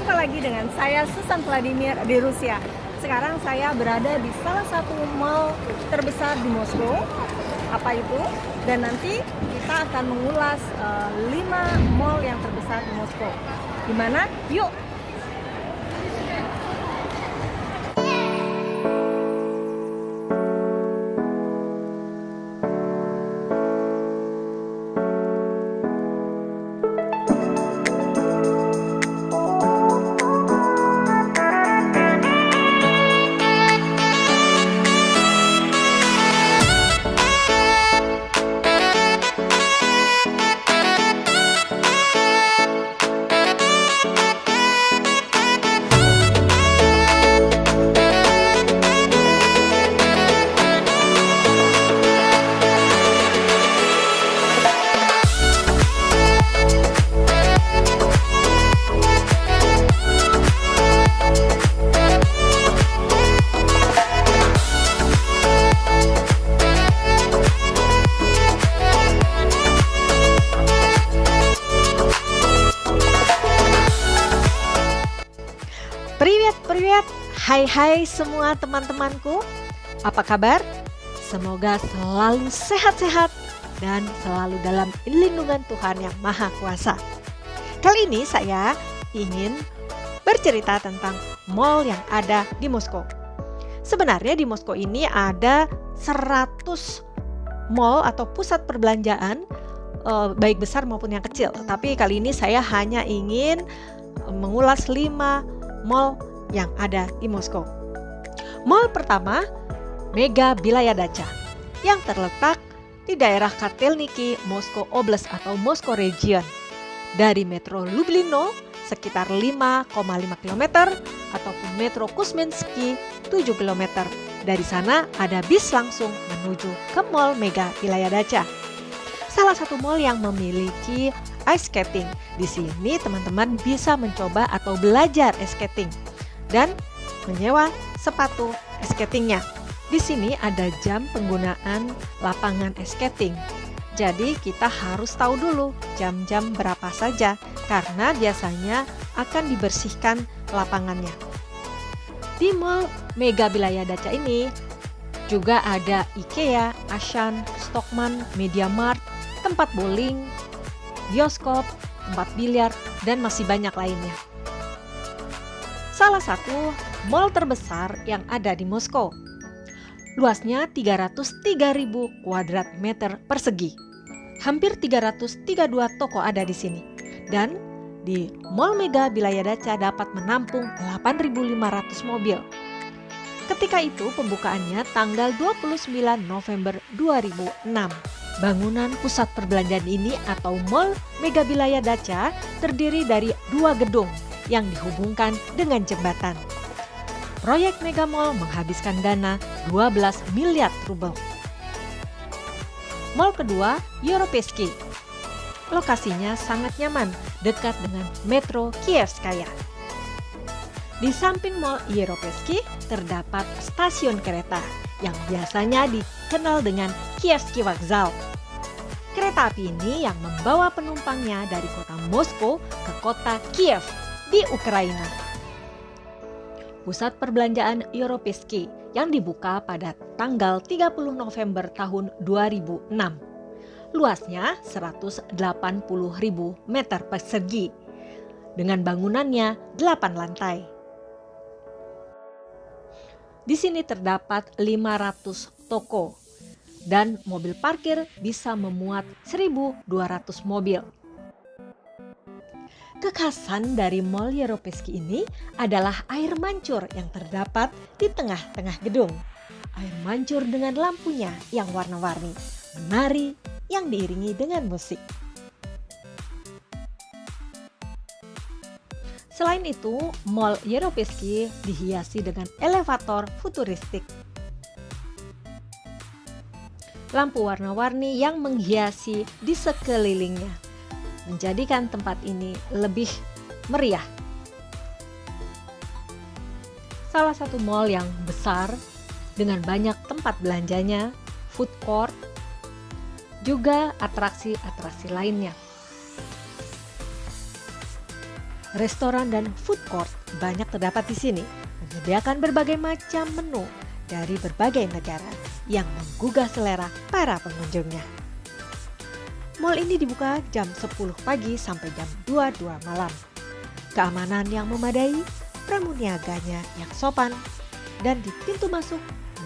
Jumpa lagi dengan saya Susan Vladimir di Rusia. Sekarang saya berada di salah satu mall terbesar di Moskow. Apa itu? Dan nanti kita akan mengulas 5 mall yang terbesar di Moskow. Di mana? Yuk! Privet, hai semua teman-temanku. Apa kabar? Semoga selalu sehat-sehat dan selalu dalam lindungan Tuhan yang Maha Kuasa. Kali ini saya ingin bercerita tentang mall yang ada di Moskow. Sebenarnya di Moskow ini ada 100 mall atau pusat perbelanjaan, baik besar maupun yang kecil. Tapi kali ini saya hanya ingin mengulas 5 mall yang ada di Moskow. Mall pertama, Mega Bilaya Dacha, yang terletak di daerah Kartelniki, Moskow Oblast atau Moskow Region. Dari Metro Lublino sekitar 5,5 km ataupun Metro Kusmensky 7 km. Dari sana ada bis langsung menuju ke Mall Mega Bilaya Dacha. Salah satu mall yang memiliki ice skating. Di sini teman-teman bisa mencoba atau belajar ice skating dan menyewa sepatu ice skatingnya. Di sini ada jam penggunaan lapangan ice skating. Jadi kita harus tahu dulu jam-jam berapa saja karena biasanya akan dibersihkan lapangannya. Di Mall Mega Bilaya Dacha ini juga ada IKEA, Auchan, Stockmann, MediaMarkt, tempat bowling, bioskop, tempat biliar, dan masih banyak lainnya. Salah satu mall terbesar yang ada di Moskow. Luasnya 303.000 kuadrat meter persegi. Hampir 332 toko ada di sini. Dan di Mall Mega Bilaya Dacha dapat menampung 8.500 mobil. Ketika itu pembukaannya tanggal 29 November 2006. Bangunan pusat perbelanjaan ini atau Mall Mega Bilaya Dacha terdiri dari 2 gedung yang dihubungkan dengan jembatan. Proyek Mega Mall menghabiskan dana 12 miliar rubel. Mall kedua, Europeyski. Lokasinya sangat nyaman, dekat dengan Metro Kievskaya. Di samping Mall Europeyski terdapat stasiun kereta yang biasanya dikenal dengan Kievsky Vokzal. Kereta api ini yang membawa penumpangnya dari kota Moskow ke kota Kiev di Ukraina. Pusat perbelanjaan Europeyski yang dibuka pada tanggal 30 November tahun 2006. Luasnya 180.000 meter persegi dengan bangunannya 8 lantai. Di sini terdapat 500 toko dan mobil parkir bisa memuat 1.200 mobil. Kekhasan dari Mall Europeyski ini adalah air mancur yang terdapat di tengah-tengah gedung. Air mancur dengan lampunya yang warna-warni, menari yang diiringi dengan musik. Selain itu, Mall Europeyski dihiasi dengan elevator futuristik. Lampu warna-warni yang menghiasi di sekelilingnya menjadikan tempat ini lebih meriah. Salah satu mall yang besar dengan banyak tempat belanjanya, food court, juga atraksi-atraksi lainnya. Restoran dan food court banyak terdapat di sini, menyediakan berbagai macam menu dari berbagai negara yang menggugah selera para pengunjungnya. Mall ini dibuka jam 10 pagi sampai jam 22 malam. Keamanan yang memadai, pramuniaganya yang sopan, dan di pintu masuk,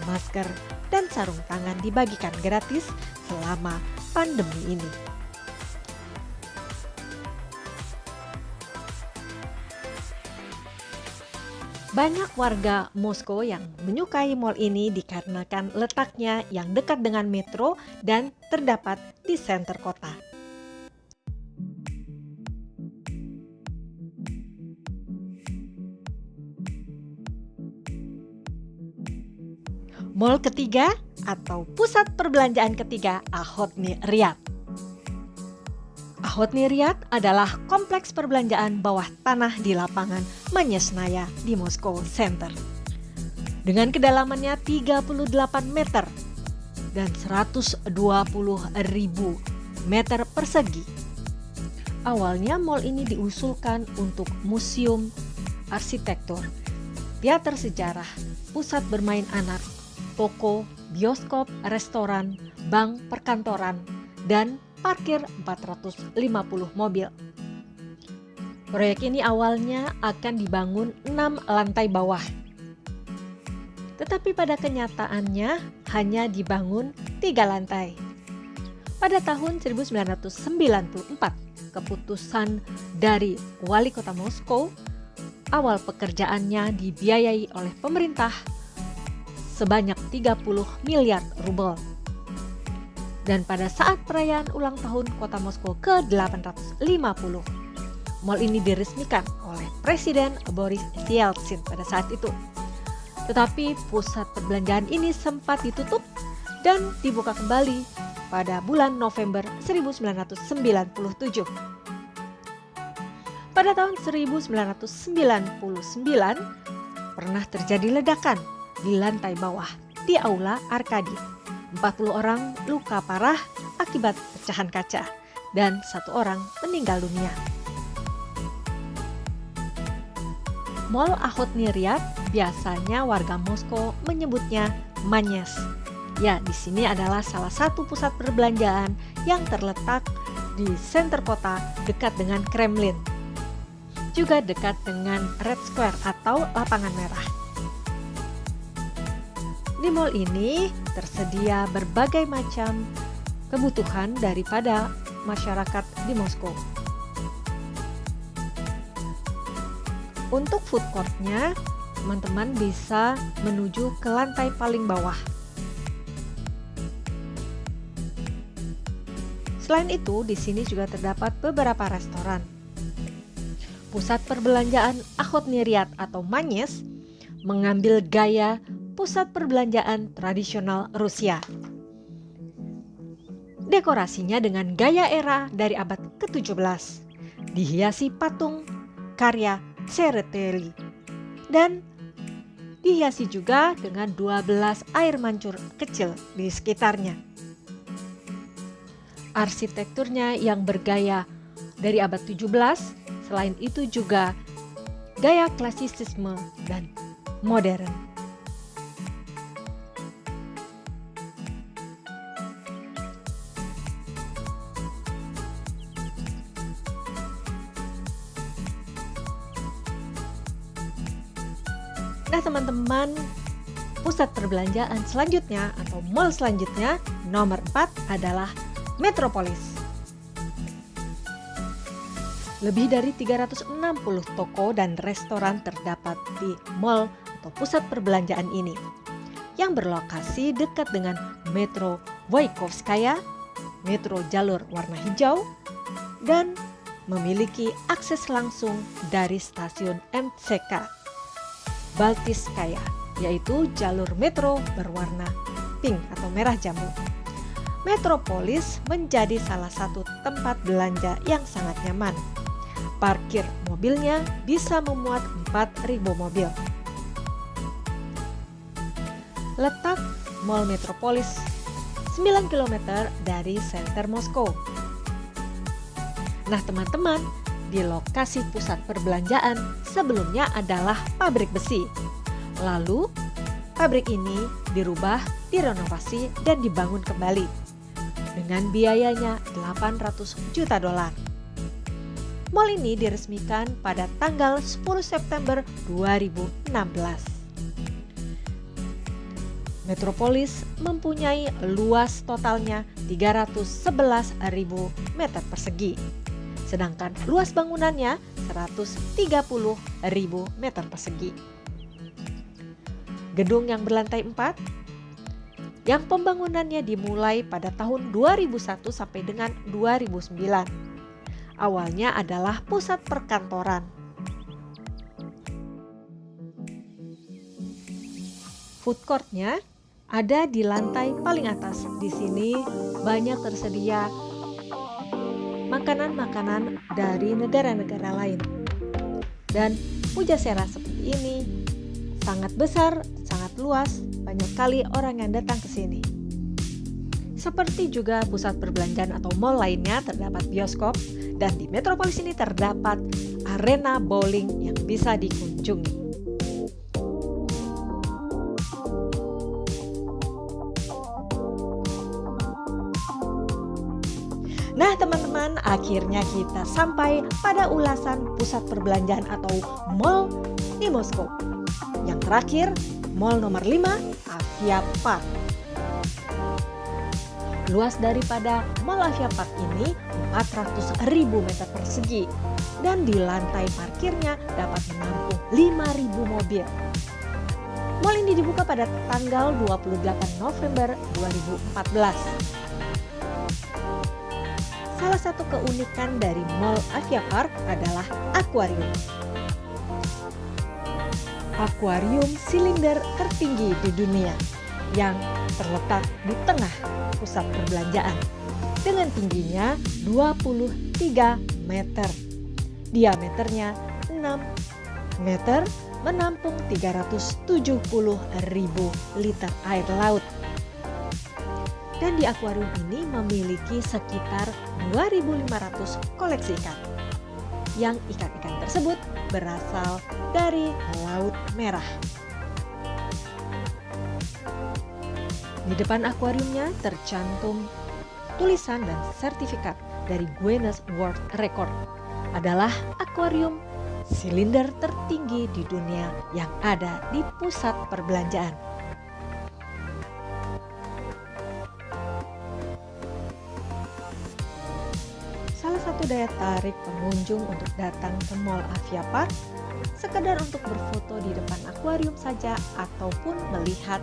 masker dan sarung tangan dibagikan gratis selama pandemi ini. Banyak warga Moskow yang menyukai mall ini dikarenakan letaknya yang dekat dengan metro dan terdapat di senter kota. Mall ketiga atau pusat perbelanjaan ketiga Ochotny Ryad. Ochotny Ryad adalah kompleks perbelanjaan bawah tanah di lapangan Manyesnaya di Moskow Center. Dengan kedalamannya 38 meter dan 120.000 meter persegi. Awalnya mall ini diusulkan untuk museum arsitektur, teater sejarah, pusat bermain anak, toko, bioskop, restoran, bank, perkantoran, dan parkir 450 mobil. Proyek ini awalnya akan dibangun 6 lantai bawah. Tetapi pada kenyataannya hanya dibangun 3 lantai. Pada tahun 1994, keputusan dari wali kota Moskow, awal pekerjaannya dibiayai oleh pemerintah sebanyak 30 miliar rubel. Dan pada saat perayaan ulang tahun kota Moskow ke-850, mall ini diresmikan oleh Presiden Boris Yeltsin pada saat itu. Tetapi pusat perbelanjaan ini sempat ditutup dan dibuka kembali pada bulan November 1997. Pada tahun 1999, pernah terjadi ledakan di lantai bawah di Aula Arkadi. 40 orang luka parah akibat pecahan kaca dan 1 orang meninggal dunia. Mall Ochotny Ryad biasanya warga Moskow menyebutnya Manyes. Ya, di sini adalah salah satu pusat perbelanjaan yang terletak di senter kota dekat dengan Kremlin. Juga dekat dengan Red Square atau Lapangan Merah. Di mall ini tersedia berbagai macam kebutuhan daripada masyarakat di Moskow. Untuk food court-nya, teman-teman bisa menuju ke lantai paling bawah. Selain itu, di sini juga terdapat beberapa restoran. Pusat perbelanjaan Ochotny Ryad atau Manyes mengambil gaya pusat perbelanjaan tradisional Rusia. Dekorasinya dengan gaya era dari abad ke-17, dihiasi patung karya Tsereteli, dan dihiasi juga dengan 12 air mancur kecil di sekitarnya. Arsitekturnya yang bergaya dari abad 17, selain itu juga gaya klasisisme dan modern. Nah teman-teman, pusat perbelanjaan selanjutnya atau mall selanjutnya nomor 4 adalah Metropolis. Lebih dari 360 toko dan restoran terdapat di mall atau pusat perbelanjaan ini yang berlokasi dekat dengan Metro Voikovskaya, metro jalur warna hijau, dan memiliki akses langsung dari stasiun MCK Baltiskaya, yaitu jalur metro berwarna pink atau merah jambu. Metropolis menjadi salah satu tempat belanja yang sangat nyaman. Parkir mobilnya bisa memuat 4.000 mobil. Letak Mall Metropolis 9 km dari senter Moskow. Nah teman-teman, di lokasi lokasi pusat perbelanjaan sebelumnya adalah pabrik besi. Lalu, pabrik ini dirubah, direnovasi, dan dibangun kembali dengan biayanya $800 juta. Mall ini diresmikan pada tanggal 10 September 2016. Metropolis mempunyai luas totalnya 311.000 meter persegi, sedangkan luas bangunannya 130.000 meter persegi. Gedung yang berlantai 4, yang pembangunannya dimulai pada tahun 2001 sampai dengan 2009. Awalnya adalah pusat perkantoran. Food court-nya ada di lantai paling atas. Di sini banyak tersedia makanan-makanan dari negara-negara lain. Dan Pujasera seperti ini sangat besar, sangat luas, banyak kali orang yang datang ke sini. Seperti juga pusat perbelanjaan atau mall lainnya, terdapat bioskop, dan di Metropolis ini terdapat arena bowling yang bisa dikunjungi. Nah teman-teman, akhirnya kita sampai pada ulasan pusat perbelanjaan atau mall di Moskow. Yang terakhir, mall nomor 5, Avia Park. Luas daripada Mall Avia Park ini 400.000 meter persegi dan di lantai parkirnya dapat menampung 5.000 mobil. Mall ini dibuka pada tanggal 28 November 2014. Salah satu keunikan dari Mall Avia Park adalah akuarium. Akuarium silinder tertinggi di dunia yang terletak di tengah pusat perbelanjaan dengan tingginya 23 meter. Diameternya 6 meter, menampung 370.000 liter air laut. Dan di akuarium ini memiliki sekitar 2.500 koleksi ikan. Yang ikan-ikan tersebut berasal dari Laut Merah. Di depan akuariumnya tercantum tulisan dan sertifikat dari Guinness World Record. Adalah akuarium silinder tertinggi di dunia yang ada di pusat perbelanjaan. Salah satu daya tarik pengunjung untuk datang ke Mall Avia Park sekedar untuk berfoto di depan akuarium saja ataupun melihat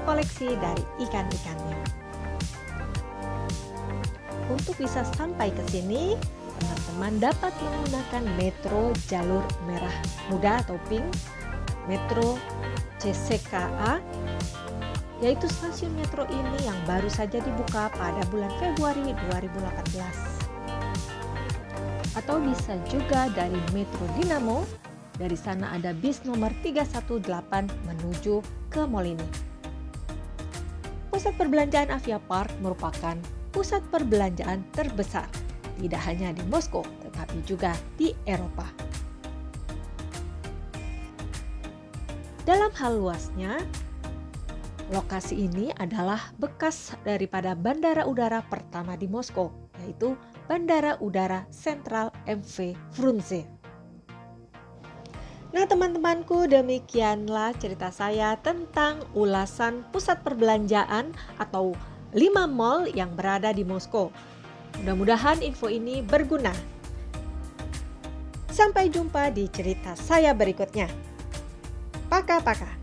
koleksi dari ikan-ikannya. Untuk bisa sampai ke sini, teman-teman dapat menggunakan metro jalur merah muda atau pink, metro CCKA, yaitu stasiun metro ini yang baru saja dibuka pada bulan Februari 2018. Atau bisa juga dari Metro Dinamo, dari sana ada bis nomor 318 menuju ke mall ini. Pusat perbelanjaan Avia Park merupakan pusat perbelanjaan terbesar, tidak hanya di Moskow, tetapi juga di Eropa. Dalam hal luasnya, lokasi ini adalah bekas daripada bandara udara pertama di Moskow, yaitu Bandara Udara Sentral MV Frunze. Nah teman-temanku, demikianlah cerita saya tentang ulasan pusat perbelanjaan atau 5 mall yang berada di Moskow. Mudah-mudahan info ini berguna. Sampai jumpa di cerita saya berikutnya. Paka-paka.